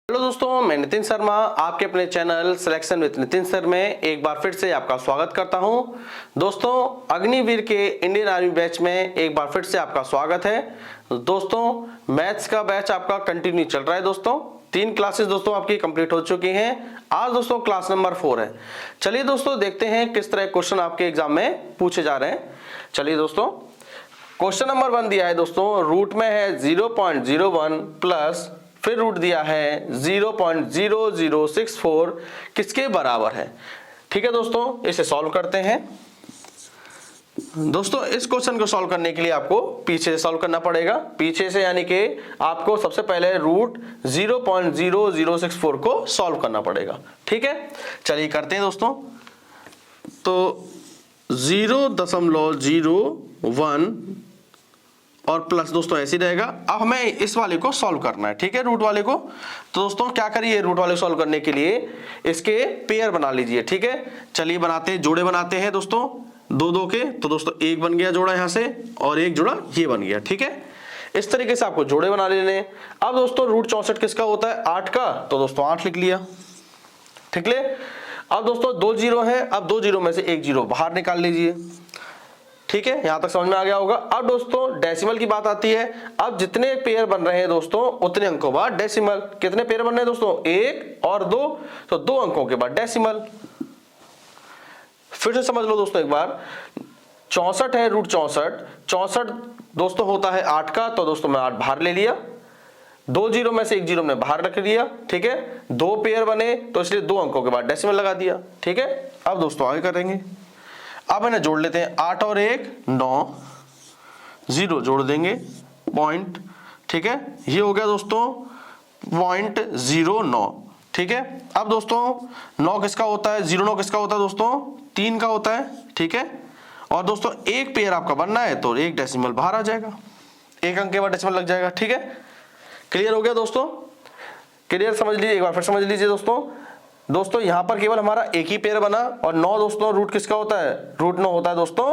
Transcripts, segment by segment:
Hello दोस्तों, मैं नितिन शर्मा आपके अपने channel selection with Nitin sir में एक बार फिर से आपका स्वागत करता हूं। दोस्तों, अग्निवीर के इंडियन आर्मी बैच में एक बार फिर से आपका स्वागत है। दोस्तों, मैथ्स का बैच आपका कंटिन्यू चल रहा है। दोस्तों, 3 क्लासेस दोस्तों आपकी कंप्लीट हो चुकी हैं। आज दोस्तों क्लास नंबर 4 है। चलिए दोस्तों देखते हैं किस तरह क्वेश्चन आपके एग्जाम में पूछे जा रहे हैं। चलिए दोस्तों, क्वेश्चन नंबर 1 दिया है दोस्तों, रूट में है 0.01 प्लस फिर रूट दिया है 0.0064 किसके बराबर है। ठीक है दोस्तों, इसे सॉल्व करते हैं। दोस्तों, इस क्वेश्चन को सॉल्व करने के लिए आपको पीछे से सॉल्व करना पड़ेगा। पीछे से यानी कि आपको सबसे पहले रूट 0.0064 को सॉल्व करना पड़ेगा। ठीक है, चलिए करते हैं दोस्तों। तो 0.01 और प्लस दोस्तों ऐसे ही रहेगा। अब हमें इस वाले को सॉल्व करना है, ठीक है, रूट वाले को। तो दोस्तों क्या करिए, रूट वाले को सॉल्व करने के लिए इसके पेयर बना लीजिए। ठीक है, चलिए बनाते हैं, जोड़े बनाते हैं दोस्तों, दो के। तो दोस्तों एक बन गया जोड़ा यहां से और एक जोड़ा ये बन गया। ठीक है, इस तरीके से आपको जोड़े बना लेने। अब दोस्तों रूट 64 किसका होता है, 8 का। तो दोस्तों 8 लिख लिया। ठीक है, अब दोस्तों 2 जीरो है, अब 2 जीरो में से एक जीरो बाहर निकाल लीजिए। ठीक है, यहां तक समझ में आ गया होगा। अब दोस्तों डेसिमल की बात आती है। अब जितने पेयर बन रहे हैं दोस्तों उतने अंकों बाद डेसिमल। कितने पेयर बन रहे हैं दोस्तों, 1 और 2, तो 2 अंकों के बाद डेसिमल। फिर से समझ लो दोस्तों एक बार, 64 है रूट 64 दोस्तों होता है 8 का। तो दोस्तों मैं 8 बाहर ले लिया, 2 जीरो में से एक जीरो में बाहर रख दिया। ठीक है, 2 पेयर बने तो इसलिए 2 अंकों के बाद डेसिमल लगा दिया। ठीक है, अब दोस्तों आगे करेंगे। अब इन्हें जोड़ लेते हैं, 8 और 1 9, 0 जोड़ देंगे पॉइंट। ठीक है, ये हो गया दोस्तों 0.09। ठीक है, अब दोस्तों 9 किसका होता है, 09 किसका होता है दोस्तों, 3 का होता है। ठीक है, और दोस्तों एक पेयर आपका बनना है तो एक डेसिमल बाहर आ जाएगा, एक अंक के बाद डेसिमल लग जाएगा। ठीक है, क्लियर हो गया दोस्तों, क्लियर समझ लीजिए, एक बार फिर समझ लीजिए दोस्तों यहां पर केवल हमारा एक ही पेयर बना। और 9 दोस्तों रूट किसका होता है, रूट 9 होता है दोस्तों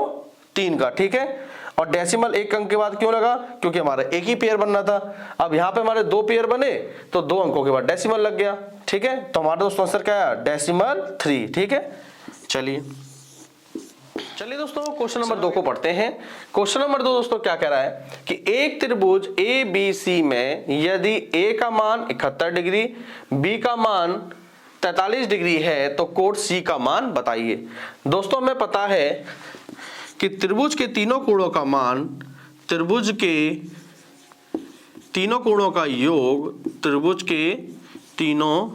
3 का। ठीक है, और डेसिमल एक अंक के बाद क्यों लगा, क्योंकि हमारा एक ही पेयर बनना था। अब यहां पे हमारे 2 पेयर बने तो 2 अंकों के बाद डेसिमल लग गया। ठीक है, तो हमारा दोस्तों आंसर क्या है, डेसिमल 3। ठीक है, चलिए दोस्तों क्वेश्चन नंबर 2 को पढ़ते हैं। क्वेश्चन नंबर 2 दोस्तों क्या कह रहा है कि एक त्रिभुज ABC में यदि A का मान 71 डिग्री, B का मान 43 डिग्री है तो कोण C का मान बताइए। दोस्तों हमें पता है कि त्रिभुज के तीनों कोणों का मान, त्रिभुज के तीनों कोणों का योग, त्रिभुज के तीनों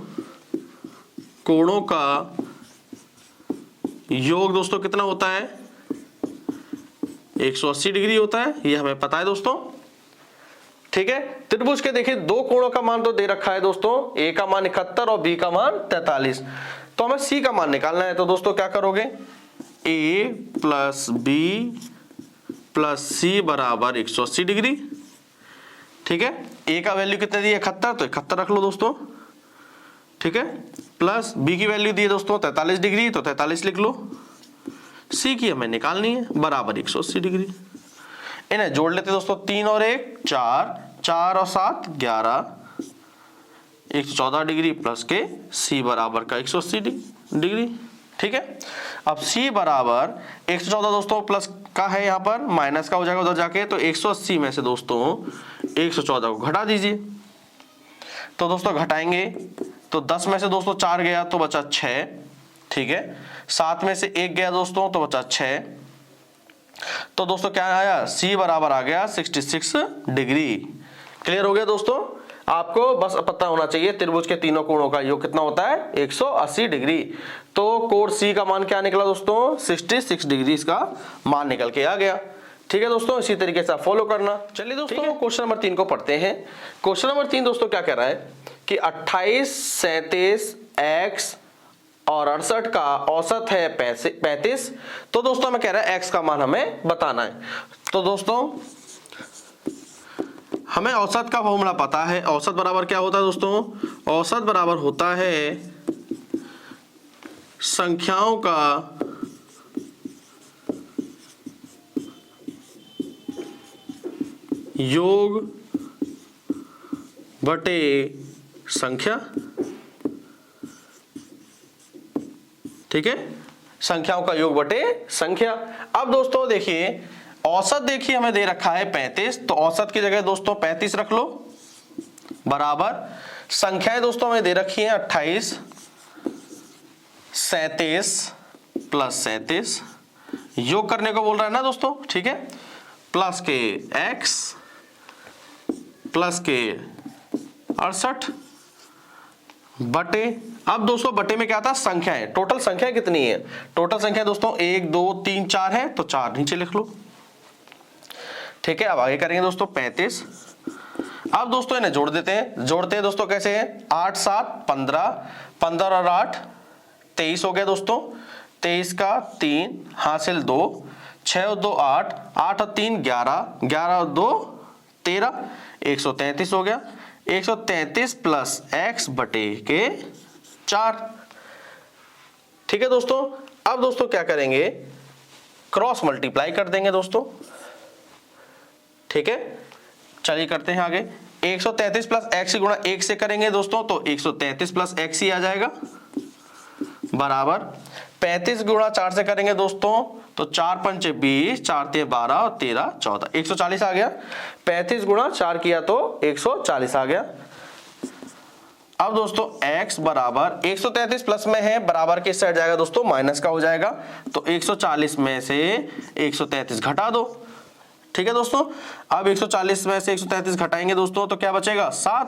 कोणों का योग दोस्तों कितना होता है, 180 डिग्री होता है, ये हमें पता है दोस्तों। ठीक है, त्रिभुज के देखिए 2 कोणों का मान तो दे रखा है दोस्तों, A का मान 71 और B का मान 43। तो हमें C का मान निकालना है। तो दोस्तों क्या करोगे, A plus B plus C बराबर 180 डिग्री। ठीक है, A का वैल्यू कितने दी, 71, तो 71 रख लो दोस्तों। ठीक है, प्लस B की वैल्यू दी है दोस्तों 43 डिग्री, तो 43 लिख लो। C की हमें निकालनी है, बराबर 180 डिग्री। इन्हें जोड़ लेते दोस्तों, 3 और 1 4, 4 और 7 11, 114 डिग्री प्लस के C बराबर का 180 डिग्री। ठीक है, अब C बराबर 114 दोस्तों प्लस का है, यहाँ पर माइनस का हो जाएगा उधर जाके। तो 180 में से दोस्तों 114 को घटा दीजिए। तो दोस्तों घटाएंगे तो 10 में से दोस्तों 4 गया तो बचा 6। ठीक है, 7 में से 1 गया दोस्तों तो बचा 6। तो दोस्तों क्या आया, C बराबर आ गया 66 डिग्री। क्लियर हो गया दोस्तों, आपको बस पता होना चाहिए त्रिभुज के तीनों कोणों का योग कितना होता है, 180 डिग्री। तो कोण C का मान क्या निकला दोस्तों, 66 डिग्री इसका मान निकल के आ गया। ठीक है दोस्तों, इसी तरीके से आप फॉलो करना। चलिए दोस्तों क्वेश्चन नंबर 3 को पढ़ते हैं। क्वेश्चन नंबर 3 दोस्तों क्या कह रहा है कि 28, 37, x और 68 का औसत है 35। तो दोस्तों हमें कह रहा है x का मान हमें बताना है। तो दोस्तों हमें औसत का फॉर्मूला पता है। औसत बराबर क्या होता है दोस्तों, औसत बराबर होता है संख्याओं का योग बटे संख्या, ठीक है, संख्याओं का योग बटे संख्या। अब दोस्तों देखिए औसत देखिए हमें दे रखा है 35, तो औसत की जगह दोस्तों 35 रख लो, बराबर संख्याएं दोस्तों हमें दे रखी है 28, 37 प्लस 37, योग करने को बोल रहा है ना दोस्तों, ठीक है, प्लस के x प्लस के 68 बटे, अब दोस्तों बटे में क्या था, संख्या है, टोटल संख्या कितनी है, टोटल संख्या दोस्तों 1 2 3 4 है, तो 4 नीचे लिख लो, ठीक है। अब आगे करेंगे दोस्तों 35, अब दोस्तों इन्हें जोड़ देते हैं, जोड़ते हैं दोस्तों कैसे है, 8 7 15, 15 और 8 23 हो गया दोस्तों, 23 का 3 हासिल 2, 6 और 2 8, 8 और 3 11, 11 और 2 13, 133 हो गया, 133 प्लस x बटे के 4, ठीक है दोस्तों। अब दोस्तों क्या करेंगे, क्रॉस मल्टीप्लाई कर देंगे दोस्तों, ठीक है, चलिए करते हैं आगे। 133 प्लस x गुणा 1 से करेंगे दोस्तों, तो 133 प्लस x ही आ जाएगा, बराबर 35 गुणा 4 से करेंगे दोस्तों, तो 4 पंचे 20, 4 ते 12 और 13 14, 140 आ गया। 35 गुणा 4 किया तो 140 आ गया। अब दोस्तों x बराबर 133 प्लस में है, बराबर के साइड जाएगा दोस्तों, माइनस का हो जाएगा, तो 140 में से 133 घटा दो, ठीक है दोस्तों। अब 140 में से 133 घटाएंगे दोस्तों, तो क्या बचेगा 7,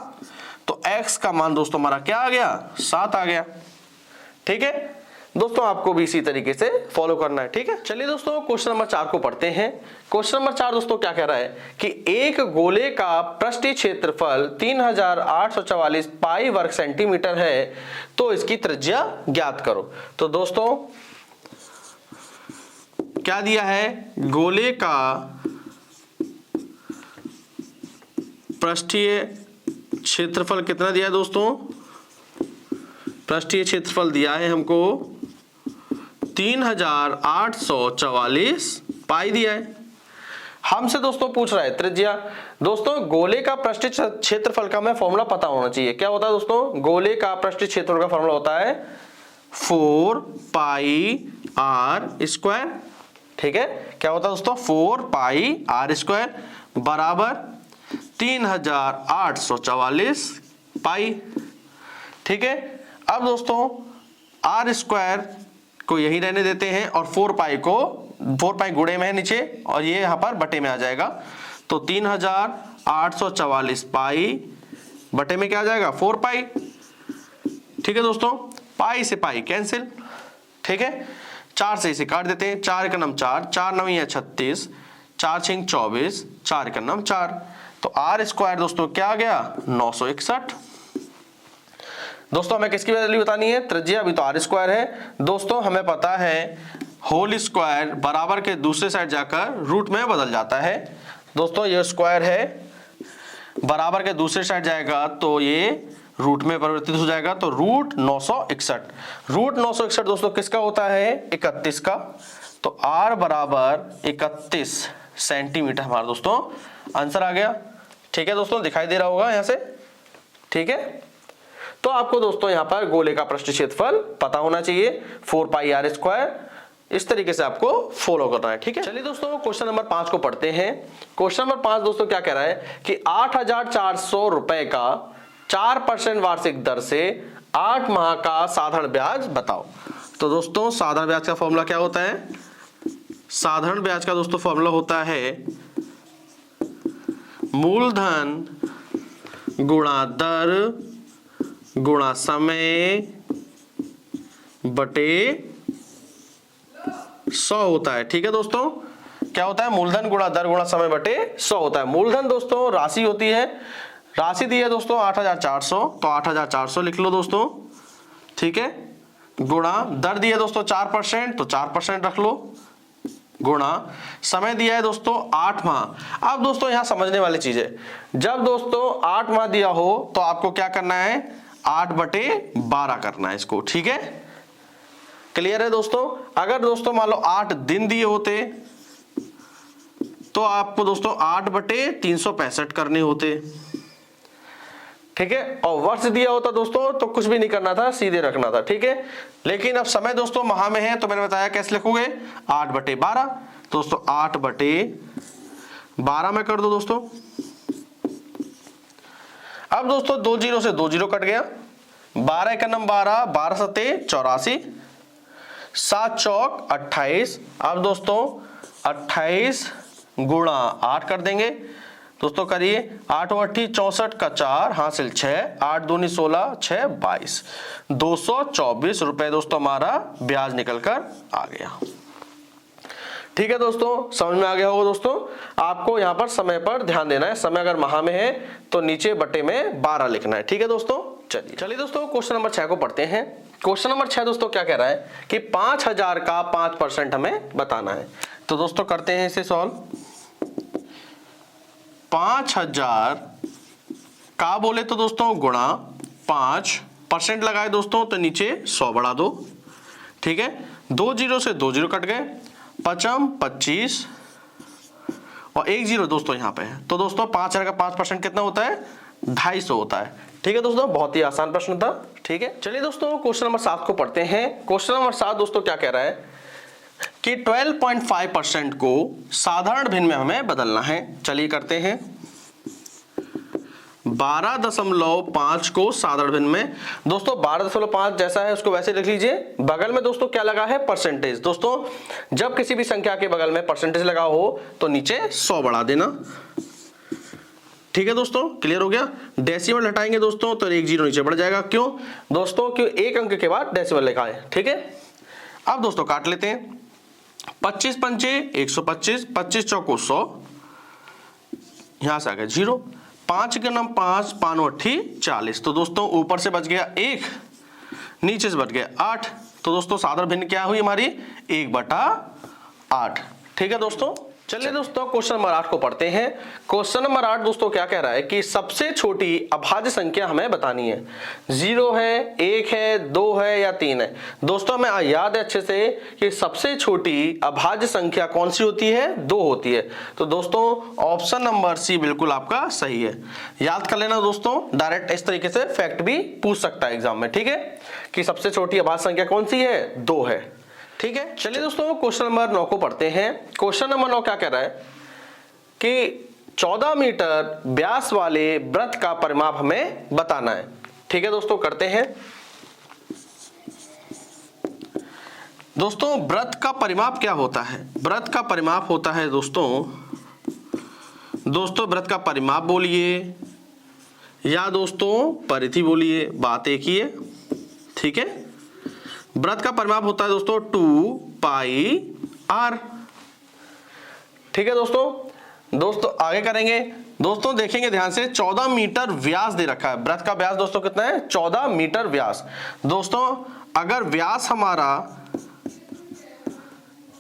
तो x का मान दोस्तों हमारा क्या आ गया, 7 आ गया, ठीक है दोस्तों। आपको भी इसी तरीके से फॉलो करना है, ठीक है। चलिए दोस्तों क्वेश्चन नंबर 4 को पढ़ते हैं। क्वेश्चन नंबर 4 दोस्तों क्या कह रहा है कि एक गोले का पृष्ठीय क्षेत्रफल 3844 पाई वर्ग सेंटीमीटर है, तो इसकी त्रिज्या ज्ञात करो। तो दोस्तों क्या दिया है, गोले का पृष्ठीय क्षेत्रफल कितना दिया है दोस्तों, पृष्ठीय क्षेत्रफल दिया है हमको 3844 पाई दिया है। हमसे दोस्तों पूछ रहा है त्रिज्या। दोस्तों गोले का पृष्ठीय क्षेत्रफल का हमें फॉर्मूला पता होना चाहिए। क्या होता है दोस्तों, गोले का पृष्ठीय क्षेत्रफल का फॉर्मूला होता है 4 पाई आर स्क्वायर, ठीक है। क्या होता है दोस्तों, 4 पाई आर स्क्वायर बराबर 3844 पाई, ठीक है। अब दोस्तों आर स्क्वायर को यही रहने देते हैं और 4 पाई को, 4 पाई गुणे में है नीचे और ये यहां पर बटे में आ जाएगा, तो 3844 पाई बटे में क्या आ जाएगा 4 पाई, ठीक है दोस्तों। पाई से पाई कैंसिल, ठीक है, 4 से इसे काट देते हैं, 4 का नाम 4, 4 9 है 36, 4 6 24, 4 का नाम 4, तो आर स्क्वायर दोस्तों क्या आ गया 961। दोस्तों हमें किसकी वैल्यू बतानी है, त्रिज्या, अभी तो आर स्क्वायर है दोस्तों, हमें पता है होल स्क्वायर बराबर के दूसरे साइड जाकर रूट में बदल जाता है दोस्तों। ये स्क्वायर है, बराबर के दूसरे साइड जाएगा तो ये रूट में परिवर्तित हो जाएगा, तो रूट 961। रूट 961 दोस्तों किसका होता है, 31 का, तो आर बराबर 31 सेंटीमीटर हमारा दोस्तों आंसर आ गया, ठीक है दोस्तों, दिखाई दे रहा होगा यहां से, ठीक है। तो आपको दोस्तों यहां पर गोले का पृष्ठीय क्षेत्रफल पता होना चाहिए, 4 पाई आर स्क्वायर, इस तरीके से आपको फॉलो करना है, ठीक है। चलिए दोस्तों क्वेश्चन नंबर 5 को पढ़ते हैं। क्वेश्चन नंबर 5 दोस्तों क्या कह रहा है कि 8400 रुपए का 4% वार्षिक दर से 8 माह का साधारण ब्याज बताओ। तो दोस्तों साधारण ब्याज का फॉर्मूला क्या होता है, साधारण ब्याज का दोस्तों फॉर्मूला होता है मूलधन गुणा दर गुणा समय बटे 100 होता है, ठीक है दोस्तों। क्या होता है, मूलधन गुणा दर गुणा समय बटे 100 होता है। मूलधन दोस्तों राशि होती है, राशि दी है दोस्तों 8400, तो 8400 लिख लो दोस्तों, ठीक है। गुणा दर दी है दोस्तों 4%, तो 4% रख लो, गुणा समय दिया है दोस्तों 8 माह। अब दोस्तों यहां समझने वाली चीज है, जब दोस्तों 8 माह दिया हो तो आपको क्या करना है, 8/12 करना है इसको, ठीक है, क्लियर है दोस्तों। अगर दोस्तों मान लो 8 दिन दिए होते तो आपको दोस्तों 8/365 करने होते, ठीक है। और वर्ष दिया होता दोस्तों तो कुछ भी नहीं करना था, सीधे रखना था, ठीक है। लेकिन अब समय दोस्तों माह में है तो मैंने बताया कैसे लिखोगे, 8/12। दोस्तों 8/12 में कर दो दोस्तों। अब दोस्तों 2 जीरो से 2 जीरो कट गया, 12 का नंबर 12, 12 सते 84, 7 चौक 28। अब दोस्तों 28 गुणा 8 कर देंगे दोस्तों, करिए 8 8 64 का 4 हासिल 6, 8 दूनी 16, 6 22, 224 रुपए दोस्तों हमारा ब्याज निकल कर आ गया। ठीक है दोस्तों, समझ में आ गया होगा दोस्तों। आपको यहां पर समय पर ध्यान देना है, समय अगर माह में है तो नीचे बटे में 12 लिखना है। ठीक है दोस्तों, चलिए दोस्तों क्वेश्चन नंबर 6 को पढ़ते हैं। क्वेश्चन नंबर 6 दोस्तों क्या कह रहा है कि 5000 का 5% हमें बताना है। तो दोस्तों करते हैं इसे सॉल्व। 5000 का बोले तो दोस्तों गुणा 5% लगाए दोस्तों तो नीचे 100 बढ़ा दो, ठीक है। 2 जीरो से 2 जीरो कट गए, 55 25 और 1 जीरो दोस्तों यहाँ पे है। तो दोस्तों 5000 का 5% कितना होता है, 250 होता है। ठीक है दोस्तों, बहुत ही आसान प्रश्न था। ठीक है, चलिए दोस्तों क्वेश्चन नंबर 7 को पढ़ते हैं। क्वेश्चन नंबर 7 दोस्तों क्या कह रहा है कि 12.5% को साधारण भिन्न में हमें बदलना है। चलिए करते हैं। 12.5 को साधारण भिन्न में दोस्तों 12.5 जैसा है उसको वैसे लिख लीजिए। बगल में दोस्तों क्या लगा है, परसेंटेज। दोस्तों जब किसी भी संख्या के बगल में परसेंटेज लगा हो तो नीचे 100 बढ़ा देना। ठीक है दोस्तों, क्लियर हो गया। डेसिमल हटाएंगे दोस्तों तो 1 जीरो नीचे बढ़ जाएगा। क्यों दोस्तों, क्यों एक अंक के बाद डेसिमल लिखा है। ठीक है, अब दोस्तों काट लेते हैं। 25 पंचे 125, 25 चौको 100, यहां से आ गया 0, 5 के नाम 5, 5 8 40। तो दोस्तों ऊपर से बच गया 1, नीचे से बच गया 8। तो दोस्तों साधारण भिन्न क्या हुई हमारी, 1/8। ठीक है दोस्तों, चलिए दोस्तों क्वेश्चन नंबर 8 को पढ़ते हैं। क्वेश्चन नंबर 8 दोस्तों क्या कह रहा है कि सबसे छोटी अभाज्य संख्या हमें बतानी है। 0 है, 1 है, 2 है या 3 है। दोस्तों हमें याद है अच्छे से कि सबसे छोटी अभाज्य संख्या कौन सी होती है, 2 होती है। तो दोस्तों ऑप्शन नंबर सी बिल्कुल आपका सही है। याद कर लेना दोस्तों, डायरेक्ट इस तरीके से फैक्ट भी पूछ सकता है एग्जाम में। ठीक है, कि सबसे छोटी अभाज्य संख्या कौन सी है, 2 है। ठीक है, चलिए दोस्तों क्वेश्चन नंबर 9 को पढ़ते हैं। क्वेश्चन नंबर 9 क्या कह रहा है कि 14 मीटर व्यास वाले वृत्त का परिमाप हमें बताना है। ठीक है दोस्तों, करते हैं। दोस्तों वृत्त का परिमाप क्या होता है, वृत्त का परिमाप होता है दोस्तों वृत्त का परिमाप बोलिए या दोस्तों परिधि बोलिए, बात एक ही है। ठीक है, वृत्त का परिमाप होता है दोस्तों 2πr। ठीक है दोस्तों आगे करेंगे। दोस्तों देखेंगे ध्यान से, 14 मीटर व्यास दे रखा है। वृत्त का व्यास दोस्तों कितना है, 14 मीटर व्यास। दोस्तों अगर व्यास हमारा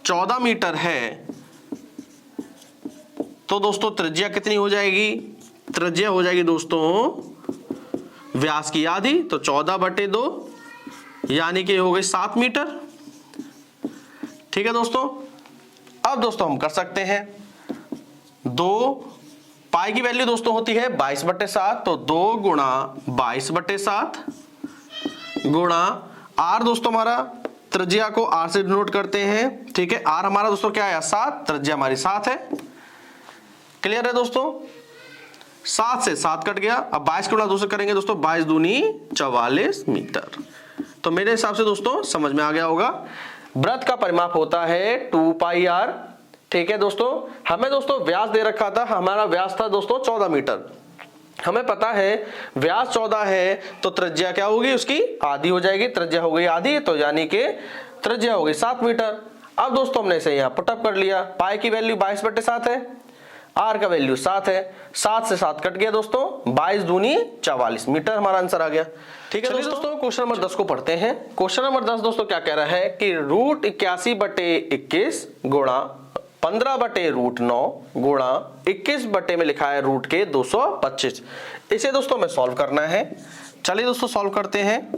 14 मीटर है तो दोस्तों त्रिज्या कितनी हो जाएगी, त्रिज्या हो जाएगी दोस्तों व्यास की आधी, तो 14/2 यानी कि हो गई 7 मीटर। ठीक है दोस्तों, अब दोस्तों हम कर सकते हैं 2 पाई की वैल्यू दोस्तों होती है 22/7, तो 2 गुणा 22/7 गुणा आर। दोस्तों हमारा त्रिज्या को आर से डिनोट करते हैं। ठीक है, आर हमारा दोस्तों क्या है, 7, त्रिज्या हमारी 7 है। क्लियर है दोस्तों, 7 से 7 कट गया। अब 22 गुणा 2 से करेंगे दोस्तों, 22 दूनी 44 मीटर। तो मेरे हिसाब से दोस्तों समझ में आ गया होगा। वृत्त का परिमाप होता है 2πr। ठीक है दोस्तों, हमें दोस्तों व्यास दे रखा था, हमारा व्यास था दोस्तों 14 मीटर। हमें पता है व्यास 14 है तो त्रिज्या क्या होगी, उसकी आधी हो जाएगी। त्रिज्या हो गई आधी, तो यानी कि त्रिज्या हो गई 7 मीटर। अब दोस्तों हमने इसे यहाँ पुटअप कर लिया। पाई की वैल्यू 22/7 है, आर का वैल्यू 7 है, 7 से 7 कट गया दोस्तों, 22 दूनी 44 मीटर हमारा आंसर आ गया। ठीक है दोस्तों क्वेश्चन नंबर 10 को पढ़ते हैं। क्वेश्चन नंबर 10 दोस्तों क्या कह रहा है कि √81/21 गुणा 15/√9 गुणा 21 बटे में लिखा है रूट के 225। इसे दोस्तों हमें सॉल्व करना है। चलिए दोस्तों सॉल्व करते हैं।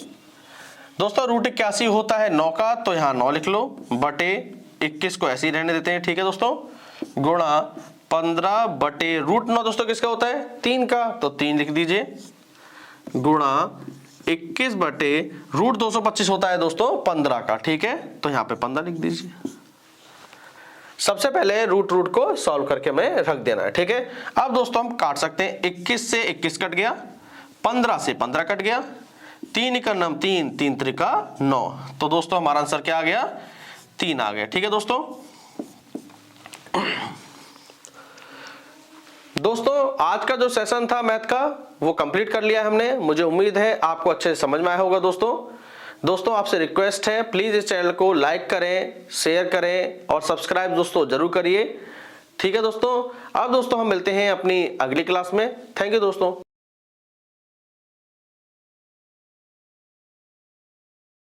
दोस्तों √81 होता है 9 का, तो यहाँ 9 लिख लो, बटे 21 को ऐसे ही रहने देते हैं। ठीक है दोस्तों, गुणा 15/√9 दोस्तों किसका होता है, 3 का, तो 3 लिख दीजिए। गुणा 21/√225 होता है दोस्तों 15 का। ठीक है, तो यहां पे 15 लिख दीजिए। सबसे पहले रूट को सॉल्व करके हमें रख देना है। ठीक है, अब दोस्तों हम काट सकते हैं। 21 से 21 कट गया, 15 से 15 कट गया, 3 × 9 3, 3 × 9। तो दोस्तों हमारा आंसर क्या आ गया? 3 आ गया। ठीक है दोस्तों, आज का जो सेशन था मैथ का वो कंप्लीट कर लिया हमने। मुझे उम्मीद है आपको अच्छे से समझ में आया होगा। दोस्तों आपसे रिक्वेस्ट है, प्लीज इस चैनल को लाइक करें, शेयर करें और सब्सक्राइब दोस्तों जरूर करिए। ठीक है दोस्तों, अब दोस्तों हम मिलते हैं अपनी अगली क्लास में। थैंक यू दोस्तों।